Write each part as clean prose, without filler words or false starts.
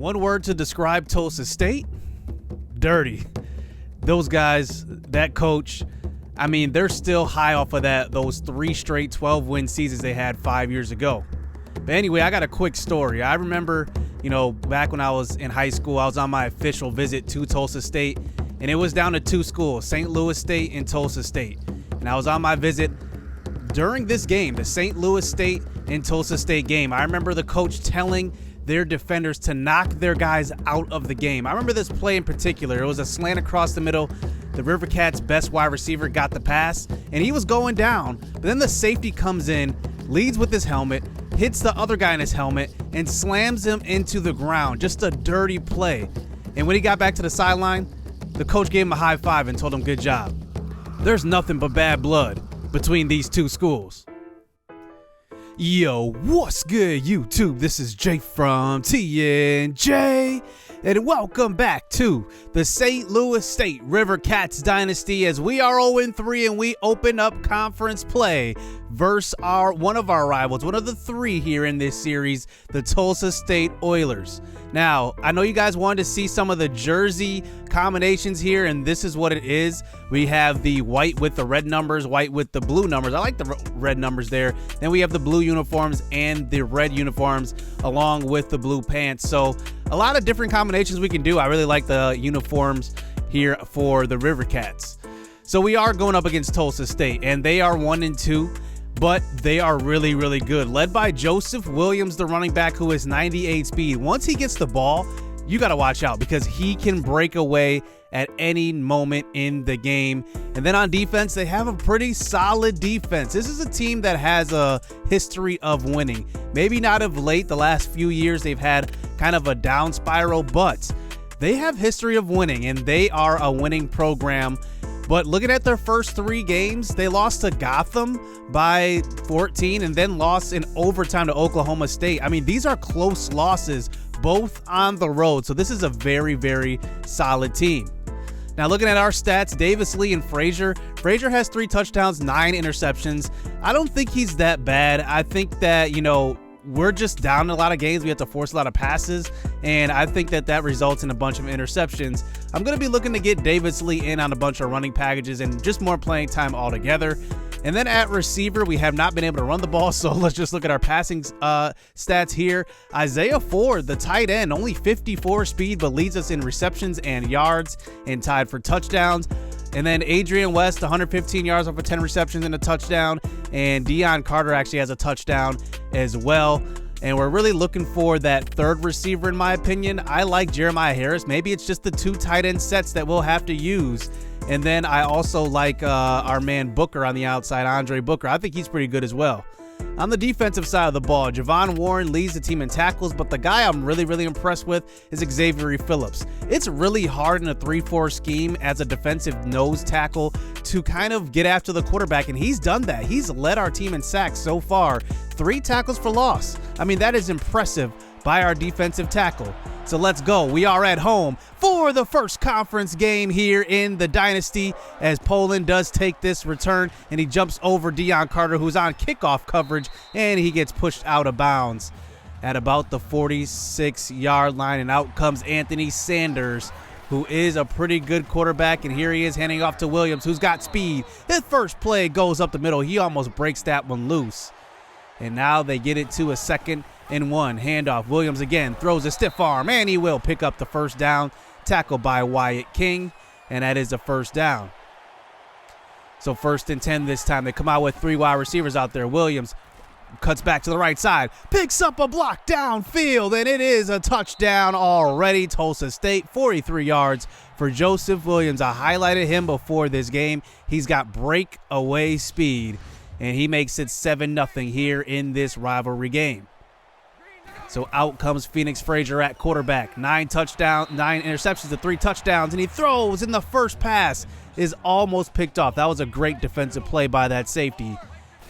One word to describe Tulsa State: dirty. Those guys, that coach, I mean, they're still high off of those 3 straight 12-win seasons they had 5 years ago. But anyway, I got a quick story. I remember, back when I was in high school, I was on my official visit to Tulsa State, and it was down to 2 schools, St. Louis State and Tulsa State. And I was on my visit during this game, the St. Louis State and Tulsa State game. I remember the coach telling their defenders to knock their guys out of the game. I remember this play in particular. It was a slant across the middle. The Rivercats' best wide receiver got the pass, and he was going down. But then the safety comes in, leads with his helmet, hits the other guy in his helmet, and slams him into the ground. Just a dirty play. And when he got back to the sideline, the coach gave him a high five and told him, "Good job." There's nothing but bad blood between these 2 schools. Yo, what's good, YouTube? This is Jay from TNJ, and welcome back to the St. Louis State Rivercats Dynasty, as we are 0-3 and we open up conference play versus one of our rivals, one of the 3 here in this series, the Tulsa State Oilers. Now, I know you guys wanted to see some of the jersey combinations here, and this is what it is. We have the white with the red numbers, white with the blue numbers. I like the red numbers there. Then we have the blue uniforms and the red uniforms along with the blue pants. So a lot of different combinations we can do. I really like the uniforms here for the Rivercats. So we are going up against Tulsa State, and they are 1-2. But they are really, really good, led by Joseph Williams, the running back, who is 98 speed. Once he gets the ball, you got to watch out because he can break away at any moment in the game. And then on defense, they have a pretty solid defense. This is a team that has a history of winning. Maybe not of late. The last few years, they've had kind of a down spiral, but they have history of winning, and they are a winning program. But looking at their first 3 games, they lost to Gotham by 14 and then lost in overtime to Oklahoma State. I mean, these are close losses, both on the road. So this is a very, very solid team. Now, looking at our stats, Davis, Lee, and Frazier. Frazier has 3 touchdowns, 9 interceptions. I don't think he's that bad. I think that, we're just down in a lot of games. We have to force a lot of passes, and I think that results in a bunch of interceptions. I'm going to be looking to get Davis Lee in on a bunch of running packages and just more playing time altogether. And then at receiver, we have not been able to run the ball, so let's just look at our passing stats here. Isaiah Ford, the tight end, only 54 speed, but leads us in receptions and yards and tied for touchdowns. And then Adrian West, 115 yards off of 10 receptions and a touchdown. And Deion Carter actually has a touchdown as well. And we're really looking for that 3rd receiver, in my opinion. I like Jeremiah Harris. Maybe it's just the 2 tight end sets that we'll have to use. And then I also like our man Booker on the outside, Andre Booker. I think he's pretty good as well. On the defensive side of the ball, Javon Warren leads the team in tackles, but the guy I'm really, really impressed with is Xavier Phillips. It's really hard in a 3-4 scheme as a defensive nose tackle to kind of get after the quarterback, and he's done that. He's led our team in sacks so far. 3 tackles for loss. I mean, that is impressive by our defensive tackle. So let's go. We are at home for the first conference game here in the Dynasty, as Poland does take this return, and he jumps over Deion Carter, who's on kickoff coverage, and he gets pushed out of bounds at about the 46-yard line, and out comes Anthony Sanders, who is a pretty good quarterback, and here he is handing off to Williams, who's got speed. His first play goes up the middle. He almost breaks that one loose. And now they get it to a 2nd and 1. Handoff. Williams again throws a stiff arm, and he will pick up the first down. Tackled by Wyatt King, and that is a first down. So 1st and 10 this time. They come out with 3 wide receivers out there. Williams cuts back to the right side, picks up a block downfield, and it is a touchdown already. Tulsa State, 43 yards for Joseph Williams. I highlighted him before this game. He's got breakaway speed, and he makes it 7-0 here in this rivalry game. So out comes Phoenix Frazier at quarterback. 9 interceptions to 3 touchdowns, and he throws, and the first pass is almost picked off. That was a great defensive play by that safety.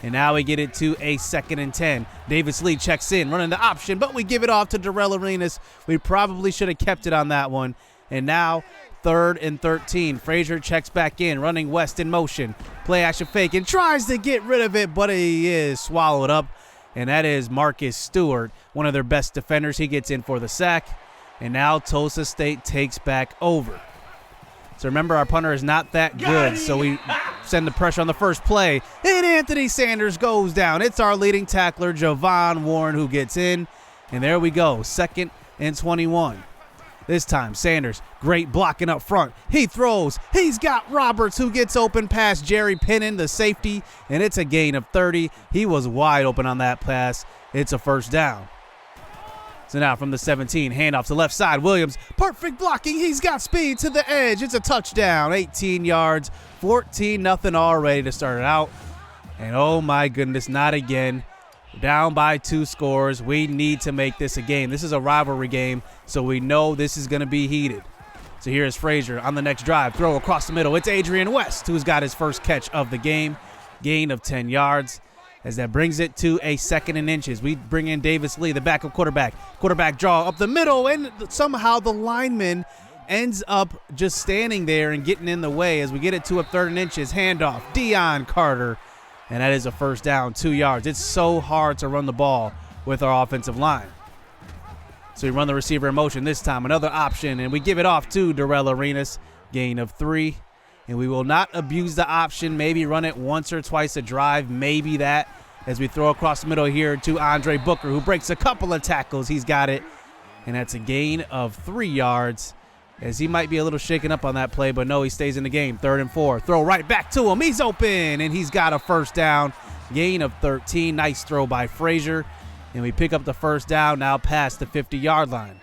And now we get it to a 2nd and 10. Davis Lee checks in, running the option, but we give it off to Darrell Arenas. We probably should have kept it on that one. And now 3rd and 13. Frazier checks back in, running West in motion. Play action fake and tries to get rid of it, but he is swallowed up. And that is Marcus Stewart, one of their best defenders. He gets in for the sack. And now Tulsa State takes back over. So remember, our punter is not that good, so we send the pressure on the first play. And Anthony Sanders goes down. It's our leading tackler, Javon Warren, who gets in. And there we go, 2nd and 21. This time, Sanders, great blocking up front. He throws. He's got Roberts, who gets open past Jerry Pinnon, the safety, and it's a gain of 30. He was wide open on that pass. It's a first down. So now from the 17, handoff to left side. Williams, perfect blocking. He's got speed to the edge. It's a touchdown, 18 yards, 14-0 already to start it out. And oh my goodness, not again. Down by 2 scores. We need to make this a game. This is a rivalry game, so we know this is going to be heated. So here's Frazier on the next drive. Throw across the middle. It's Adrian West, who's got his first catch of the game. Gain of 10 yards. As that brings it to a 2nd and inches. We bring in Davis Lee, the backup quarterback. Quarterback draw up the middle, and somehow the lineman ends up just standing there and getting in the way as we get it to a 3rd and inches. Handoff, Deion Carter, and that is a first down, 2 yards. It's so hard to run the ball with our offensive line. So we run the receiver in motion this time, another option, and we give it off to Darrell Arenas. Gain of 3. And we will not abuse the option, maybe run it once or twice a drive, maybe that, as we throw across the middle here to Andre Booker, who breaks a couple of tackles. He's got it, and that's a gain of 3 yards, as he might be a little shaken up on that play, but no, he stays in the game. 3rd and 4, throw right back to him. He's open, and he's got a first down, gain of 13. Nice throw by Frazier, and we pick up the first down now past the 50-yard line.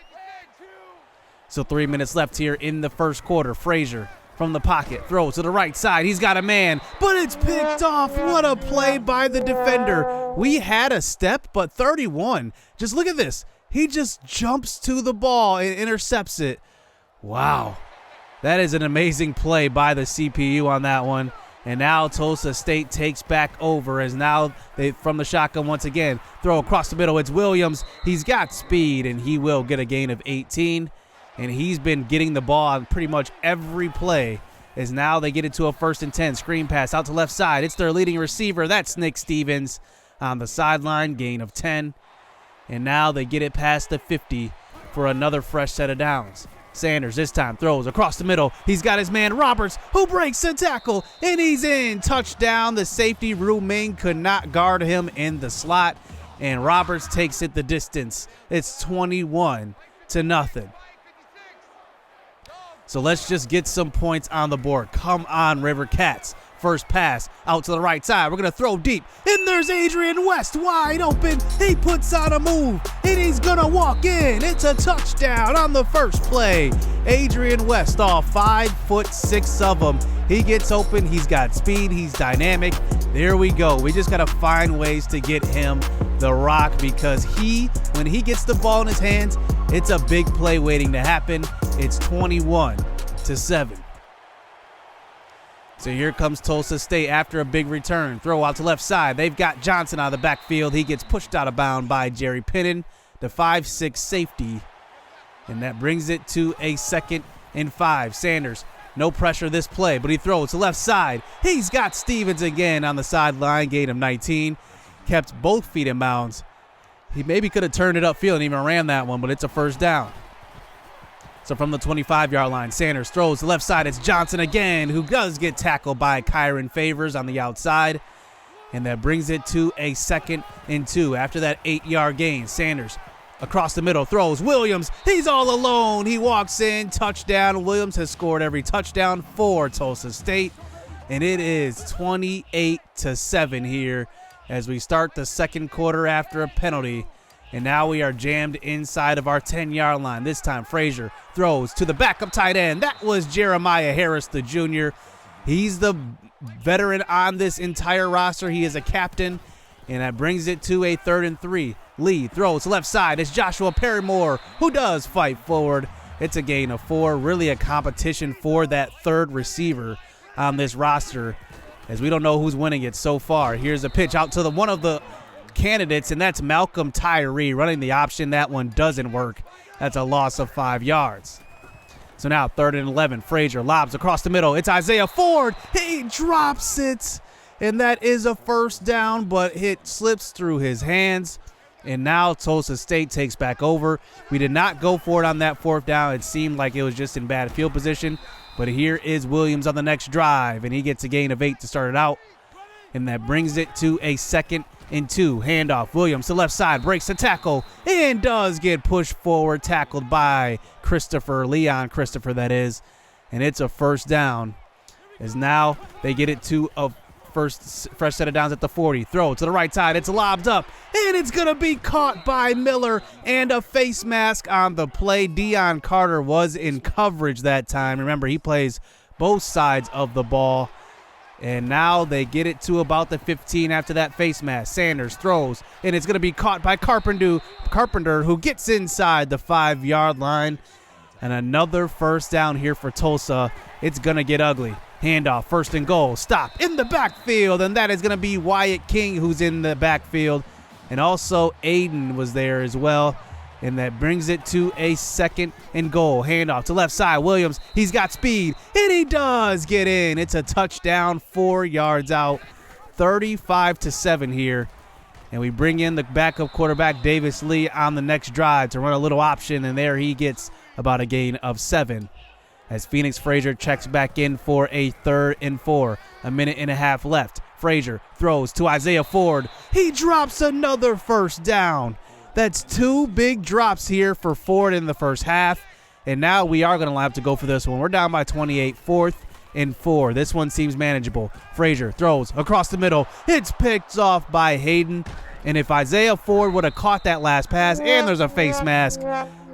So 3 minutes left here in the first quarter. Frazier from the pocket, throws to the right side. He's got a man, but it's picked off. What a play by the defender. We had a step, but 31. Just look at this. He just jumps to the ball and intercepts it. Wow. That is an amazing play by the CPU on that one. And now Tulsa State takes back over as now they, from the shotgun once again, throw across the middle. It's Williams. He's got speed, and he will get a gain of 18. And he's been getting the ball on pretty much every play as now they get it to a 1st and 10. Screen pass out to left side. It's their leading receiver. That's Nick Stevens on the sideline. Gain of 10. And now they get it past the 50 for another fresh set of downs. Sanders this time throws across the middle. He's got his man Roberts, who breaks the tackle, and he's in. Touchdown. The safety, Ru Ming, could not guard him in the slot, and Roberts takes it the distance. It's 21-0. So let's just get some points on the board. Come on, Rivercats. First pass out to the right side. We're going to throw deep. And there's Adrian West wide open. He puts on a move, and he's going to walk in. It's a touchdown on the first play. Adrian West, all 5'6" of him. He gets open. He's got speed. He's dynamic. There we go. We just got to find ways to get him the rock because when he gets the ball in his hands, it's a big play waiting to happen. It's 21-7. So here comes Tulsa State after a big return. Throw out to left side. They've got Johnson out of the backfield. He gets pushed out of bounds by Jerry Pinnon, the 5'6" safety. And that brings it to a 2nd and 5. Sanders, no pressure this play, but he throws to left side. He's got Stevens again on the sideline, gain of 19. Kept both feet in bounds. He maybe could have turned it upfield and even ran that one, but it's a first down. So from the 25-yard line, Sanders throws to left side. It's Johnson again, who does get tackled by Kyron Favors on the outside. And that brings it to a 2nd and 2. After that 8-yard gain, Sanders across the middle throws. Williams, he's all alone. He walks in, touchdown. Williams has scored every touchdown for Tulsa State. And it is 28-7 here as we start the second quarter after a penalty. And now we are jammed inside of our 10-yard line. This time Frazier throws to the backup tight end. That was Jeremiah Harris, the junior. He's the veteran on this entire roster. He is a captain. And that brings it to a 3rd and 3. Lee throws left side. It's Joshua Perrymore who does fight forward. It's a gain of 4. Really a competition for that third receiver on this roster as we don't know who's winning it so far. Here's a pitch out to one of the candidates, and that's Malcolm Tyree running the option. That one doesn't work. That's a loss of 5 yards. So now 3rd and 11. Frazier lobs across the middle. It's Isaiah Ford. He drops it, and that is a first down, but it slips through his hands. And now Tulsa State takes back over. We did not go for it on that 4th down. It seemed like it was just in bad field position. But here is Williams on the next drive, and he gets a gain of 8 to start it out. And that brings it to a 2nd and 2. Handoff. Williams to left side, breaks the tackle, and does get pushed forward, tackled by Leon Christopher, that is. And it's a 1st down. As now they get it to a fresh set of downs at the 40. Throw to the right side. It's lobbed up, and it's going to be caught by Miller, and a face mask on the play. Dion Carter was in coverage that time. Remember, he plays both sides of the ball. And now they get it to about the 15 after that face mask. Sanders throws, and it's going to be caught by Carpenter, who gets inside the 5-yard line. And another 1st down here for Tulsa. It's going to get ugly. Handoff, 1st and goal. Stop in the backfield, and that is going to be Wyatt King who's in the backfield. And also Aiden was there as well. And that brings it to a 2nd and goal. Handoff to left side. Williams, he's got speed, and he does get in. It's a touchdown, 4 yards out, 35-7 here. And we bring in the backup quarterback, Davis Lee, on the next drive to run a little option, and there he gets about a gain of 7. As Phoenix Frazier checks back in for a 3rd and 4. A minute and a half left. Frazier throws to Isaiah Ford. He drops another 1st down. That's 2 big drops here for Ford in the first half. And now we are going to have to go for this one. We're down by 28, 4th and 4. This one seems manageable. Frazier throws across the middle. It's picked off by Hayden. And if Isaiah Ford would have caught that last pass, and there's a face mask,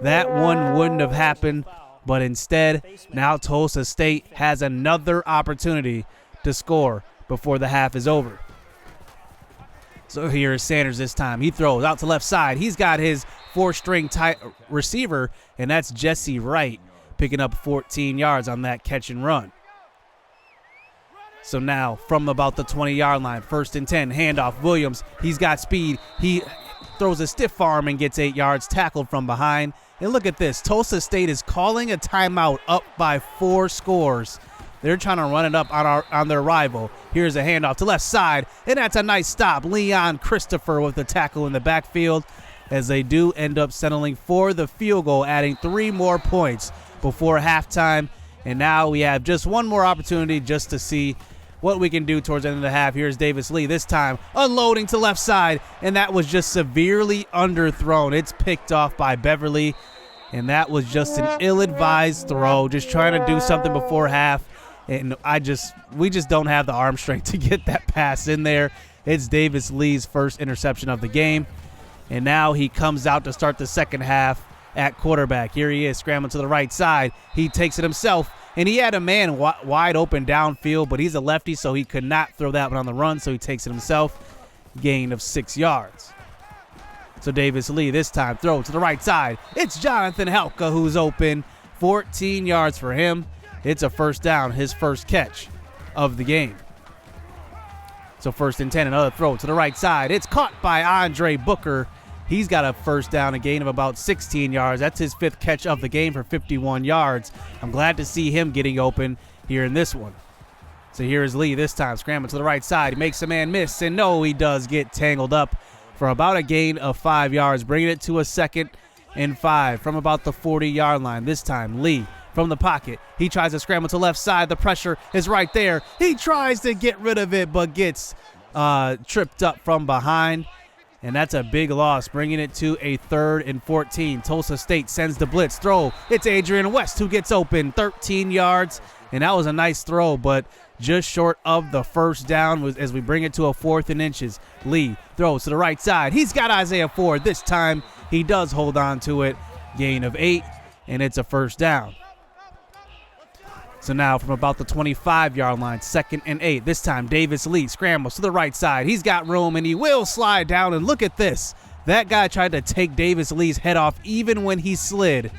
that one wouldn't have happened. But instead, now Tulsa State has another opportunity to score before the half is over. So here is Sanders this time. He throws out to left side. He's got his 4th-string receiver, and that's Jesse Wright, picking up 14 yards on that catch and run. So now from about the 20-yard line, 1st and 10, handoff. Williams, he's got speed. He throws a stiff arm and gets 8 yards, tackled from behind. And look at this. Tulsa State is calling a timeout up by 4 scores. They're trying to run it up on their rival. Here's a handoff to left side, and that's a nice stop. Leon Christopher with the tackle in the backfield, as they do end up settling for the field goal, adding 3 more points before halftime. And now we have just one more opportunity just to see what we can do towards the end of the half. Here's Davis Lee this time, unloading to left side, and that was just severely underthrown. It's picked off by Beverly, and that was just an ill-advised throw, just trying to do something before half. And we just don't have the arm strength to get that pass in there. It's Davis Lee's 1st interception of the game. And now he comes out to start the second half at quarterback. Here he is, scrambling to the right side. He takes it himself, and he had a man wide open downfield, but he's a lefty, so he could not throw that one on the run, so he takes it himself. Gain of 6 yards. So Davis Lee this time, throw to the right side. It's Jonathan Helka who's open. 14 yards for him. It's a 1st down, his 1st catch of the game. So 1st and 10, another throw to the right side. It's caught by Andre Booker. He's got a 1st down, a gain of about 16 yards. That's his 5th catch of the game for 51 yards. I'm glad to see him getting open here in this one. So here is Lee this time, scrambling to the right side. He makes a man miss, and no, he does get tangled up for about a gain of 5 yards, bringing it to a 2nd and 5 from about the 40-yard line. This time, Lee from the pocket. He tries to scramble to left side. The pressure is right there. He tries to get rid of it, but gets tripped up from behind. And that's a big loss, bringing it to a 3rd and 14. Tulsa State sends the blitz throw. It's Adrian West who gets open, 13 yards. And that was a nice throw, but just short of the 1st down as we bring it to a 4th and inches. Lee throws to the right side. He's got Isaiah Ford. This time he does hold on to it. Gain of 8, and it's a 1st down. So now from about the 25-yard line, 2nd and 8. This time Davis Lee scrambles to the right side. He's got room, and he will slide down. And look at this. That guy tried to take Davis Lee's head off even when he slid.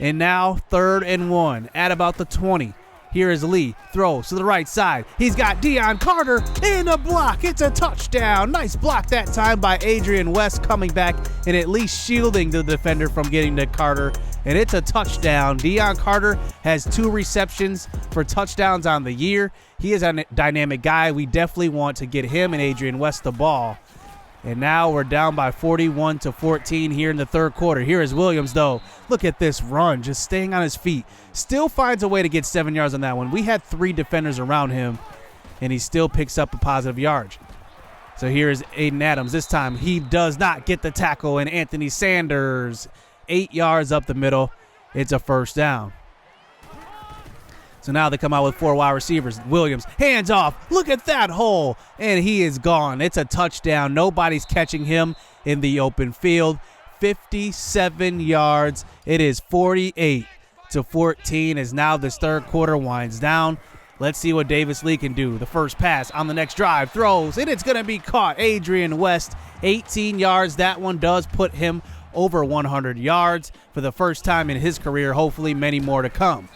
And now 3rd and 1 at about the 20. Here is Lee, throws to the right side. He's got Dion Carter in a block. It's a touchdown. Nice block that time by Adrian West, coming back and at least shielding the defender from getting to Carter. And it's a touchdown. Dion Carter has 2 receptions for touchdowns on the year. He is a dynamic guy. We definitely want to get him and Adrian West the ball. And now we're down by 41-14 here in the third quarter. Here is Williams, though. Look at this run, just staying on his feet. Still finds a way to get 7 yards on that one. We had 3 defenders around him, and he still picks up a positive yardage. So here is Aiden Adams. This time he does not get the tackle, and Anthony Sanders, 8 yards up the middle. It's a first down. So now they come out with 4 wide receivers. Williams, hands off. Look at that hole. And he is gone. It's a touchdown. Nobody's catching him in the open field. 57 yards. It is 48-14 as now this third quarter winds down. Let's see what Davis Lee can do. The first pass on the next drive. Throws, and it's going to be caught. Adrian West, 18 yards. That one does put him over 100 yards for the first time in his career. Hopefully many more to come.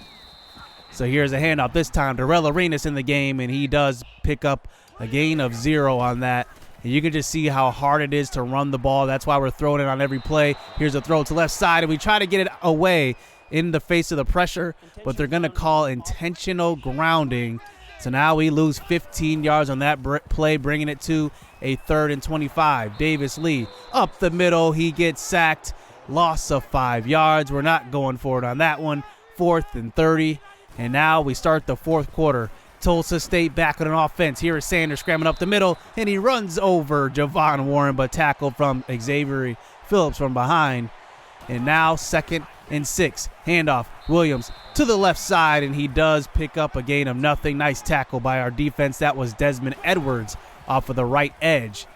So here's a handoff this time. Darrell Arenas in the game, and he does pick up a gain of 0 on that. And you can just see how hard it is to run the ball. That's why we're throwing it on every play. Here's a throw to left side, and we try to get it away in the face of the pressure, but they're going to call intentional grounding. So now we lose 15 yards on that play, bringing it to a 3rd and 25. Davis Lee up the middle. He gets sacked. Loss of 5 yards. We're not going for it on that one. 4th and 30. And now we start the fourth quarter. Tulsa State back on an offense. Here is Sanders scrambling up the middle, and he runs over Javon Warren, but tackled from Xavier Phillips from behind. And now 2nd and 6. Handoff. Williams to the left side, and he does pick up a gain of nothing. Nice tackle by our defense. That was Desmond Edwards off of the right edge.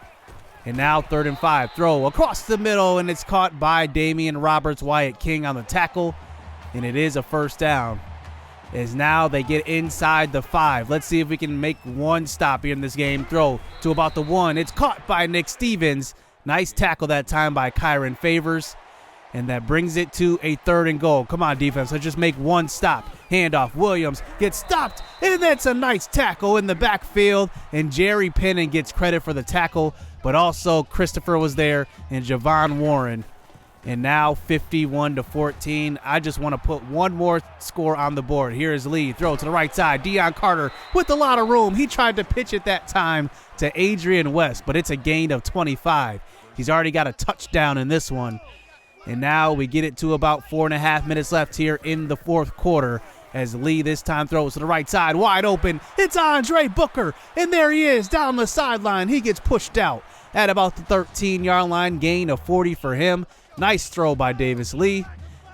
And now 3rd and 5. Throw across the middle, and it's caught by Damian Roberts, Wyatt King on the tackle. And it is a first down. As now they get inside the 5. Let's see if we can make one stop here in this game. Throw to about the 1. It's caught by Nick Stevens. Nice tackle that time by Kyron Favors. And that brings it to a 3rd and goal. Come on, defense. Let's just make one stop. Handoff. Williams gets stopped. And that's a nice tackle in the backfield. And Jerry Pennon gets credit for the tackle. But also Christopher was there and Javon Warren. And now 51-14. I just want to put one more score on the board. Here is Lee. Throw to the right side. Deion Carter with a lot of room. He tried to pitch it that time to Adrian West, but it's a gain of 25. He's already got a touchdown in this one. And now we get it to about 4.5 minutes left here in the fourth quarter as Lee this time throws to the right side. Wide open. It's Andre Booker. And there he is down the sideline. He gets pushed out at about the 13-yard line. Gain of 40 for him. Nice throw by Davis Lee,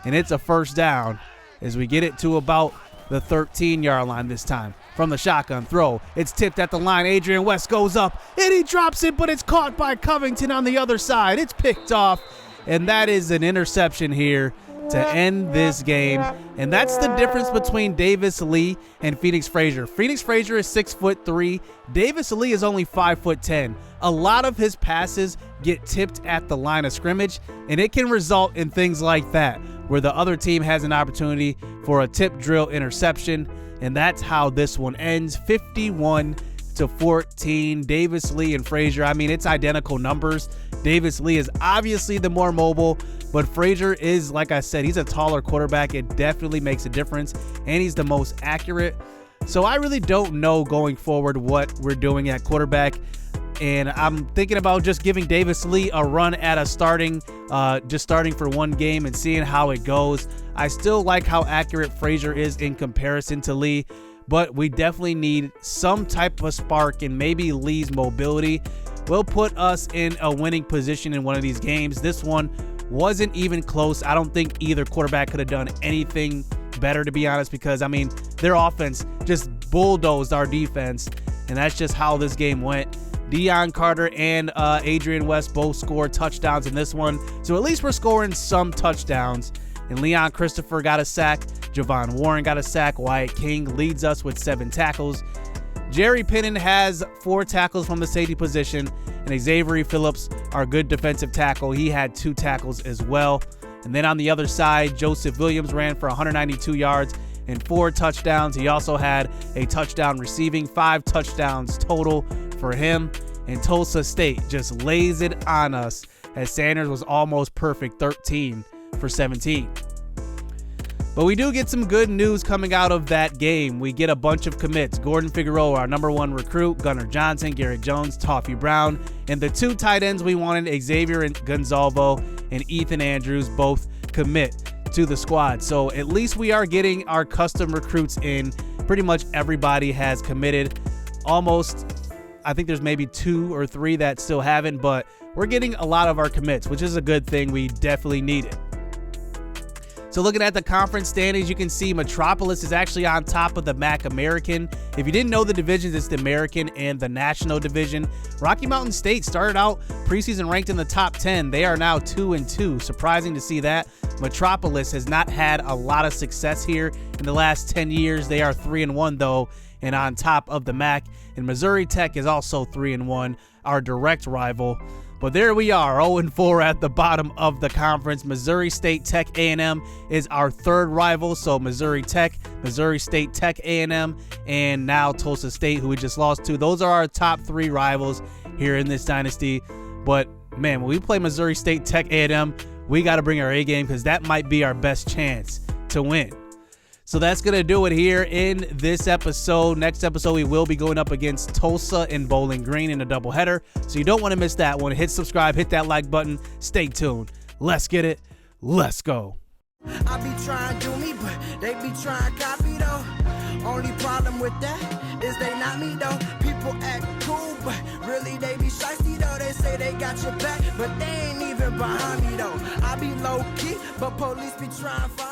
and it's a first down as we get it to about the 13-yard line this time. From the shotgun throw, it's tipped at the line. Adrian West goes up, and he drops it, but it's caught by Covington on the other side. It's picked off, and that is an interception here to end this game. And that's the difference between Davis Lee and Phoenix Frazier. Phoenix Frazier is 6'3". Davis Lee is only 5'10". A lot of his passes get tipped at the line of scrimmage, and it can result in things like that, where the other team has an opportunity for a tip drill interception, and that's how this one ends. 51-14. Davis Lee and Frazier, I mean, it's identical numbers. Davis Lee is obviously the more mobile, but Frazier is, like I said, he's a taller quarterback. It definitely makes a difference, and he's the most accurate. So I really don't know going forward what we're doing at quarterback. And I'm thinking about just giving Davis Lee a run at a starting for one game and seeing how it goes. I still like how accurate Frazier is in comparison to Lee, but we definitely need some type of spark, and maybe Lee's mobility will put us in a winning position in one of these games. This one wasn't even close. I don't think either quarterback could have done anything better, to be honest, because, I mean, their offense just bulldozed our defense, and that's just how this game went. Deion Carter and Adrian West both scored touchdowns in this one, so at least we're scoring some touchdowns. And Leon Christopher got a sack. Javon Warren got a sack. Wyatt King leads us with 7 tackles. Jerry Pennon has 4 tackles from the safety position, and Xavier Phillips, our good defensive tackle, he had 2 tackles as well. And then on the other side, Joseph Williams ran for 192 yards and 4 touchdowns. He also had a touchdown receiving, 5 touchdowns total for him. And Tulsa State just lays it on us as Sanders was almost perfect, 13 for 17. But we do get some good news coming out of that game. We get a bunch of commits. Gordon Figueroa, our #1 recruit, Gunnar Johnson, Garrett Jones, Toffee Brown, and the 2 tight ends we wanted, Xavier and Gonzalvo and Ethan Andrews, both commit to the squad. So at least we are getting our custom recruits in. Pretty much everybody has committed. Almost, I think there's maybe 2 or 3 that still haven't, but we're getting a lot of our commits, which is a good thing. We definitely need it. So looking at the conference standings, you can see Metropolis is actually on top of the MAC American. If you didn't know the divisions, it's the American and the National Division. Rocky Mountain State started out preseason ranked in the top 10. They are now 2-2. Surprising to see that. Metropolis has not had a lot of success here in the last 10 years. They are 3-1 though, and on top of the MAC. And Missouri Tech is also 3-1, our direct rival. But there we are, 0-4 at the bottom of the conference. Missouri State Tech A&M is our 3rd rival. So Missouri Tech, Missouri State Tech A&M, and now Tulsa State, who we just lost to. Those are our top 3 rivals here in this dynasty. But man, when we play Missouri State Tech A&M, we got to bring our A game because that might be our best chance to win. So that's going to do it here in this episode. Next episode, we will be going up against Tulsa and Bowling Green in a doubleheader. So you don't want to miss that one. Hit subscribe, hit that like button. Stay tuned. Let's get it. Let's go. I be trying to do me, but they be trying to copy though. Only problem with that is they not me though. People act cool, but really they be shiesty though. They say they got your back, but they ain't even behind me though. I be low key, but police be trying to find